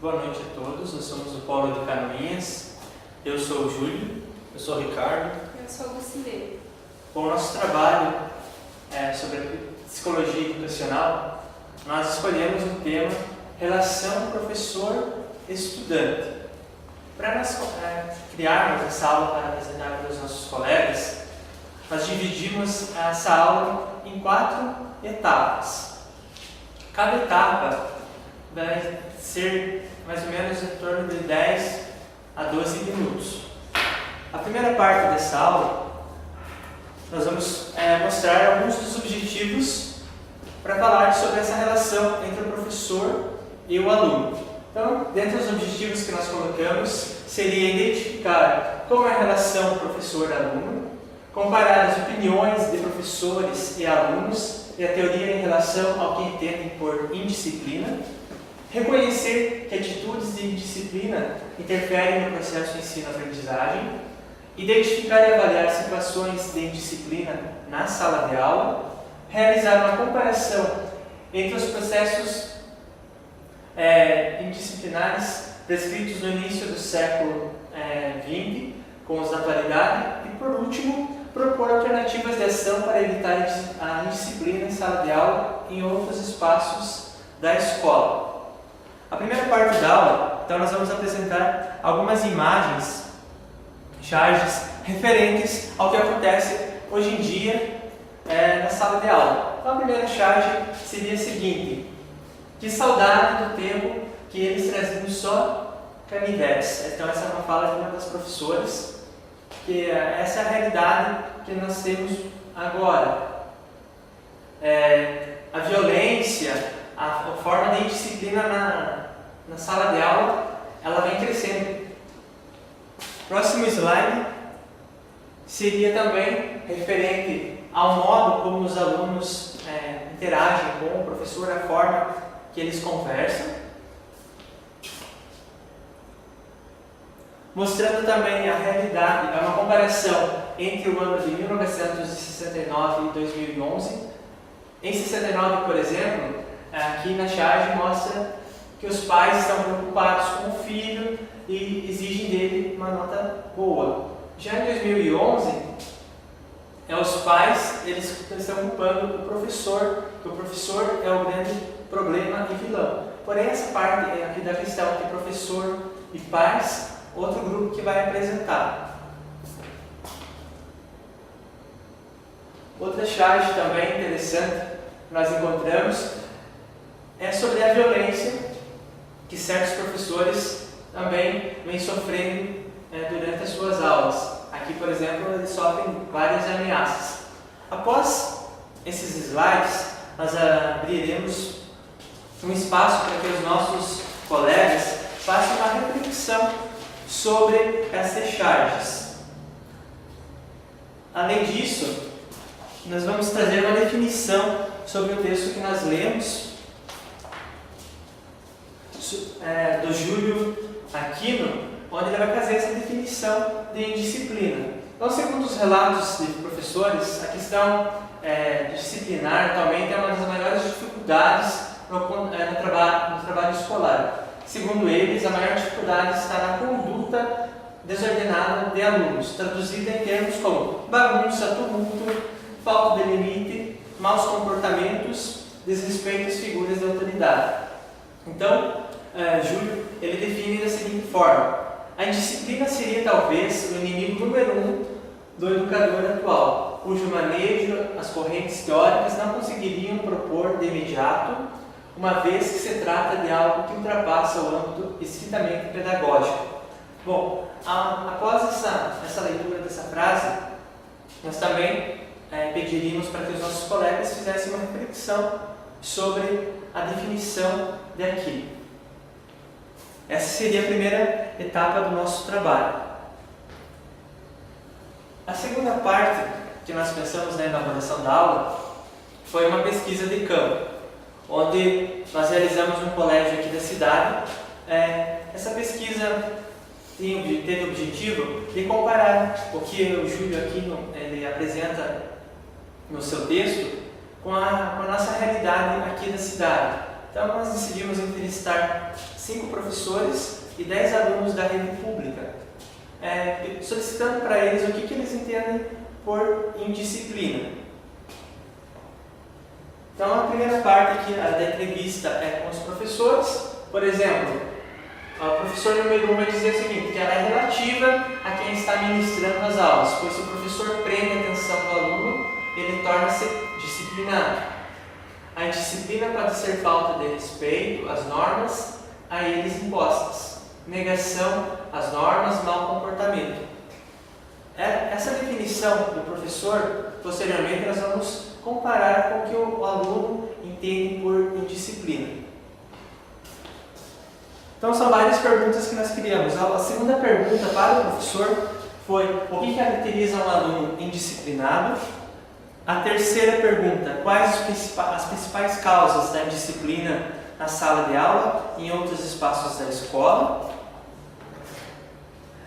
Boa noite a todos, nós somos o Polo de Canoinhas. Eu sou o Júlio. Eu sou o Ricardo. Eu sou a Lucileira. Bom, nosso trabalho sobre a psicologia educacional, nós escolhemos o tema Relação Professor-Estudante. Para nós criarmos essa aula para apresentar para os nossos colegas, nós dividimos essa aula em 4 etapas. Cada etapa vai ser mais ou menos em torno de 10 a 12 minutos. A primeira parte dessa aula, nós vamos mostrar alguns dos objetivos para falar sobre essa relação entre o professor e o aluno. Então, dentre os objetivos que nós colocamos, seria identificar como é a relação professor-aluno, comparar as opiniões de professores e alunos e a teoria em relação ao que entendem por indisciplina, reconhecer que atitudes de indisciplina interferem no processo de ensino-aprendizagem, identificar e avaliar situações de indisciplina na sala de aula, realizar uma comparação entre os processos indisciplinares prescritos no início do século XX com os da atualidade e, por último, propor alternativas de ação para evitar a indisciplina em sala de aula e em outros espaços da escola. A primeira parte da aula, então, nós vamos apresentar algumas imagens, charges, referentes ao que acontece hoje em dia na sala de aula. Então, a primeira charge seria a seguinte: que saudade do tempo que eles traziam só canivetes. Então, essa é uma fala de uma das professoras, que essa é a realidade que nós temos agora. A violência, a forma de indisciplina na sala de aula, ela vem crescendo. Próximo slide seria também referente ao modo como os alunos interagem com o professor, a forma que eles conversam. Mostrando também a realidade, é uma comparação entre o ano de 1969 e 2011. Em 69, por exemplo, aqui na charge mostra que os pais estão preocupados com o filho e exigem dele uma nota boa. Já em 2011, os pais eles estão culpando o professor, que o professor é o grande problema e vilão. Porém, essa parte aqui da questão entre professor e pais, outro grupo que vai apresentar. Outra charge também interessante que nós encontramos é sobre a violência que certos professores também vêm sofrendo durante as suas aulas. Aqui, por exemplo, eles sofrem várias ameaças. Após esses slides, nós abriremos um espaço para que os nossos colegas façam uma reflexão sobre essas charges. Além disso, nós vamos trazer uma definição sobre o texto que nós lemos, do Júlio Aquino, onde ele vai fazer essa definição de indisciplina. Então, segundo os relatos de professores, a questão disciplinar atualmente é uma das maiores dificuldades no trabalho escolar. Segundo eles, a maior dificuldade está na conduta desordenada de alunos, traduzida em termos como bagunça, tumulto, falta de limite, maus comportamentos, desrespeito às figuras de autoridade. Então, Júlio ele define da seguinte forma: a indisciplina seria talvez o inimigo número 1 do educador atual, cujo manejo as correntes teóricas não conseguiriam propor de imediato, uma vez que se trata de algo que ultrapassa o âmbito estritamente pedagógico. Bom, após essa leitura dessa frase, nós também pediríamos para que os nossos colegas fizessem uma reflexão sobre a definição de aqui. Essa seria a primeira etapa do nosso trabalho. A segunda parte que nós pensamos na elaboração da aula foi uma pesquisa de campo, onde nós realizamos um colégio aqui da cidade. Essa pesquisa teve o objetivo de comparar o que o Júlio Aquino ele apresenta no seu texto com a nossa realidade aqui da cidade. Então nós decidimos entrevistar 5 professores e 10 alunos da rede pública, solicitando para eles o que eles entendem por indisciplina. Então a primeira parte aqui da entrevista é com os professores. Por exemplo, o professor número 1 vai dizer o seguinte, que ela é relativa a quem está ministrando as aulas, pois se o professor prende a atenção do aluno, ele torna-se disciplinado. A indisciplina pode ser falta de respeito às normas a eles impostas, negação às normas, mau comportamento. Essa definição do professor, posteriormente nós vamos comparar com o que o aluno entende por indisciplina. Então são várias perguntas que nós criamos. A segunda pergunta para o professor foi o que caracteriza um aluno indisciplinado? A terceira pergunta, quais as principais causas da indisciplina na sala de aula e em outros espaços da escola?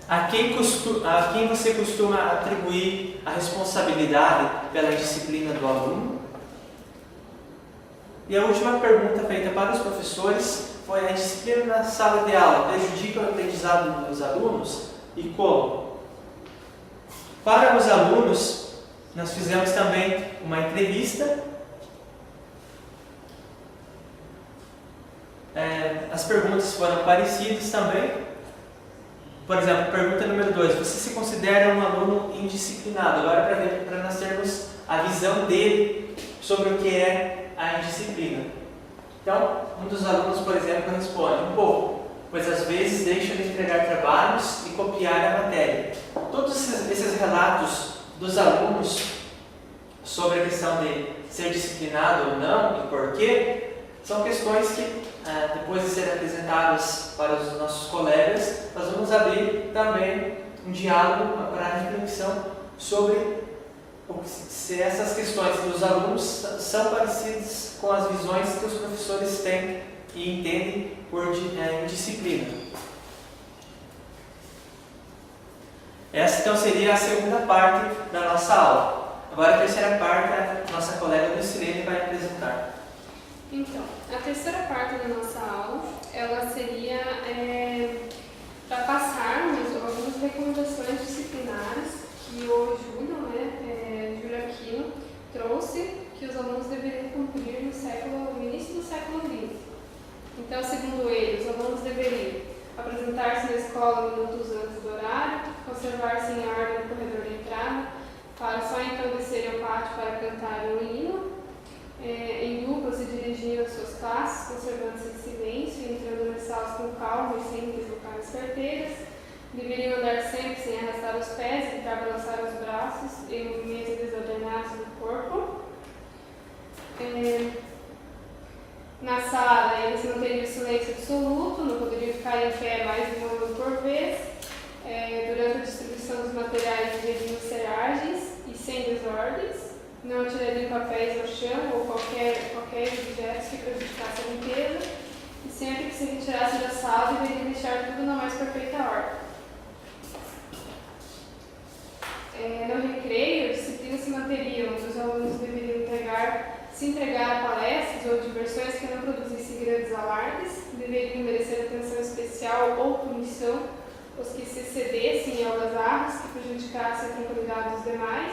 A quem você costuma atribuir a responsabilidade pela indisciplina do aluno? E a última pergunta feita para os professores foi: a disciplina na sala de aula prejudica o aprendizado dos alunos e como? Para os alunos, nós fizemos também uma entrevista. As perguntas foram parecidas também. Por exemplo, pergunta número 2. Você se considera um aluno indisciplinado? Agora para nós termos a visão dele sobre o que é a indisciplina. Então, um dos alunos, por exemplo, responde: um pouco, pois às vezes deixa de entregar trabalhos e copiar a matéria. Todos esses relatos dos alunos sobre a questão de ser disciplinado ou não e porquê, são questões que, depois de serem apresentadas para os nossos colegas, nós vamos abrir também um diálogo para a reflexão sobre se essas questões dos alunos são parecidas com as visões que os professores têm e entendem por indisciplina. Essa então seria a segunda parte da nossa aula. Agora a terceira parte a nossa colega Lucilene vai apresentar. Então, a terceira parte da nossa aula, ela seria para passarmos algumas recomendações disciplinares que o Júlio Aquino trouxe que os alunos deveriam cumprir no início do século XX. Então, segundo ele, os alunos deveriam apresentar-se na escola minutos antes do horário, conservar-se em ordem no corredor de entrada, para só então descer ao pátio para cantar um hino. Em dupla se dirigiam às suas classes, conservando-se em silêncio, entrando nas salas com calma e sem deslocar as carteiras. Deveriam andar sempre sem arrastar os pés, evitar balançar os braços em movimentos desordenados do corpo. Na sala, eles manteriam silêncio absoluto, não poderiam ficar em pé mais de um minuto por vez. Durante a distribuição dos materiais, deveriam ser ágeis e sem desordens. Não atirariam papéis ao chão ou qualquer objeto que prejudicasse a limpeza. E sempre que se retirasse da sala, deveriam deixar tudo na mais perfeita ordem. No recreio, disciplinas se manteriam, os alunos deveriam se entregar a palestras ou diversões que não produzissem grandes alardes, deveriam merecer atenção especial ou punição os que se excedessem em algazarras que prejudicassem a tranquilidade dos demais.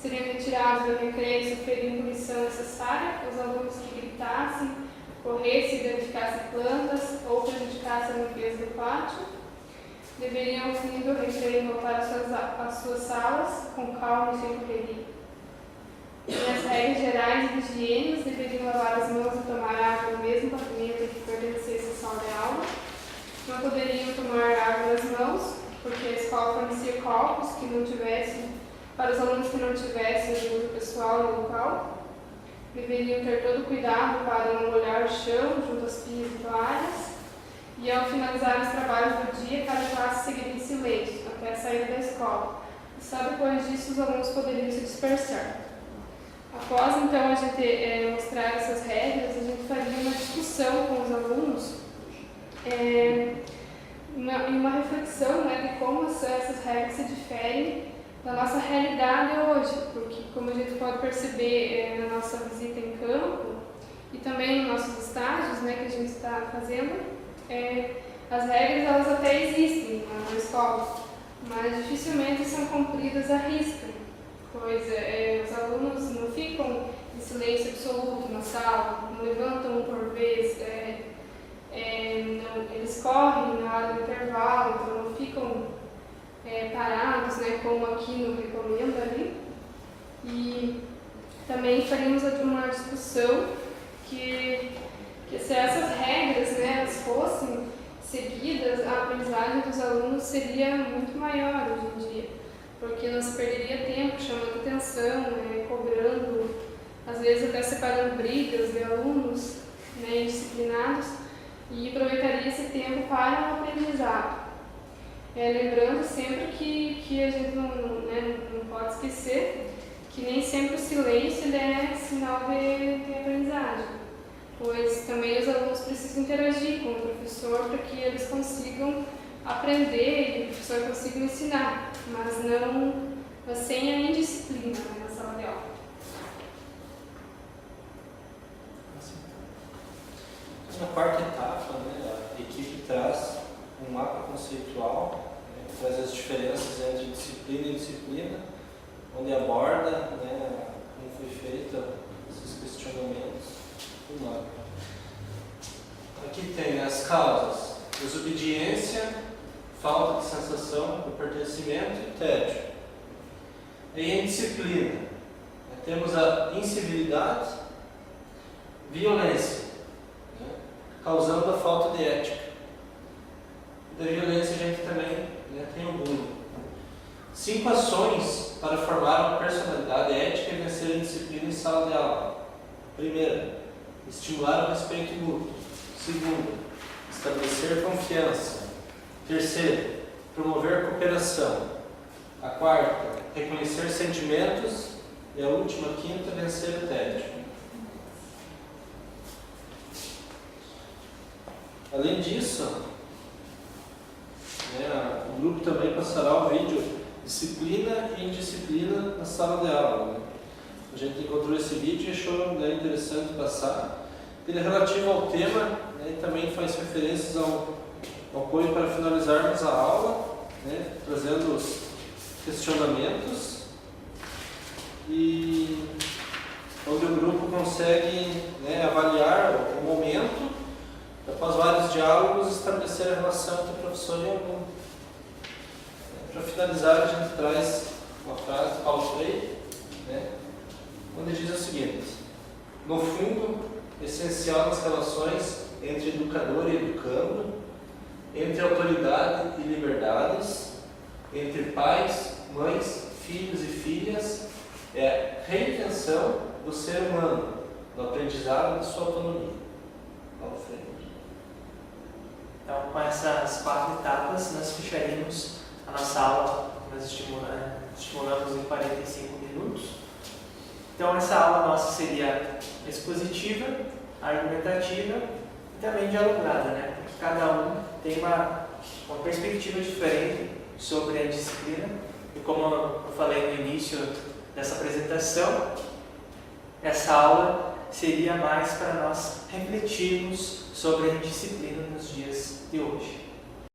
Seriam retirados do recreio e sofreriam punição necessária os alunos que gritassem, corressem e danificassem plantas ou prejudicassem a limpeza do pátio. Deveriam, ao fim do recreio, voltar às suas salas com calma e sem correria. E as regras gerais de higiene, deveriam lavar as mãos e tomar água no mesmo pavimento que pertencesse à sala de aula. Não poderiam tomar água nas mãos, porque a escola fornecia copos para os alunos que não tivessem uso pessoal no local. Deveriam ter todo cuidado para não molhar o chão junto às pias e toalhas. E ao finalizar os trabalhos do dia, cada classe seguiria em silêncio até a saída da escola. E só depois disso os alunos poderiam se dispersar. Após então a gente mostrar essas regras, a gente faria uma discussão com os alunos e uma reflexão de como essas regras se diferem da nossa realidade hoje, porque como a gente pode perceber na nossa visita em campo, e também nos nossos estágios, né, que a gente está fazendo, as regras elas até existem na escola, mas dificilmente são cumpridas à risca, pois os alunos não ficam em silêncio absoluto na sala, não levantam um por vez, eles correm na hora do intervalo, então não ficam parados, né, como aqui no recomenda ali. E também faríamos uma discussão que se essas regras, né, elas fossem seguidas, a aprendizagem dos alunos seria muito maior hoje em dia, porque não se perderia tempo chamando atenção, cobrando, às vezes até separando brigas de alunos, né, indisciplinados, e aproveitaria esse tempo para o aprendizado. Lembrando sempre que a gente não pode esquecer que nem sempre o silêncio é sinal de aprendizagem, pois também os alunos precisam interagir com o professor para que eles consigam aprender e o professor consiga ensinar, mas sem a indisciplina, né, na sala de aula. Na quarta etapa, né, a equipe traz um mapa conceitual, né, que traz as diferenças entre disciplina e disciplina, onde aborda, né, como foi feito esses questionamentos do mapa. Aqui tem as causas: desobediência, falta de sensação de pertencimento e tédio. E em disciplina, temos a incivilidade, violência, né, causando a falta de ética. E da violência a gente também, né, tem o bullying. 5 ações para formar uma personalidade ética e vencer a indisciplina em sala de aula. Primeira, estimular o respeito mútuo. Segunda, estabelecer confiança. Terceira, promover cooperação. A quarta, reconhecer sentimentos. E a última, quinta, vencer o tédio. Além disso, né, o grupo também passará o vídeo disciplina e indisciplina na sala de aula. Né? A gente encontrou esse vídeo e achou, né, interessante passar. Ele é relativo ao tema, né, e também faz referências ao apoio para finalizarmos a aula, né, trazendo os questionamentos, e onde o grupo consegue, né, avaliar o momento, após vários diálogos, estabelecer a relação entre o professor e o aluno. Para finalizar, a gente traz uma frase de Paulo Freire, né, onde diz o seguinte: no fundo, essencial nas relações entre educador e educando, entre autoridade e liberdades, entre pais, mães, filhos e filhas, é a reinvenção do ser humano, no aprendizado de sua autonomia. Paulo Freire. Então, com essas 4 etapas, nós fecharíamos a nossa aula. Nós estimulamos em 45 minutos. Então, essa aula nossa seria expositiva, argumentativa e também dialogada, né? Porque cada um tem uma perspectiva diferente sobre a disciplina. E como eu falei no início dessa apresentação, essa aula seria mais para nós refletirmos sobre a disciplina nos dias de hoje.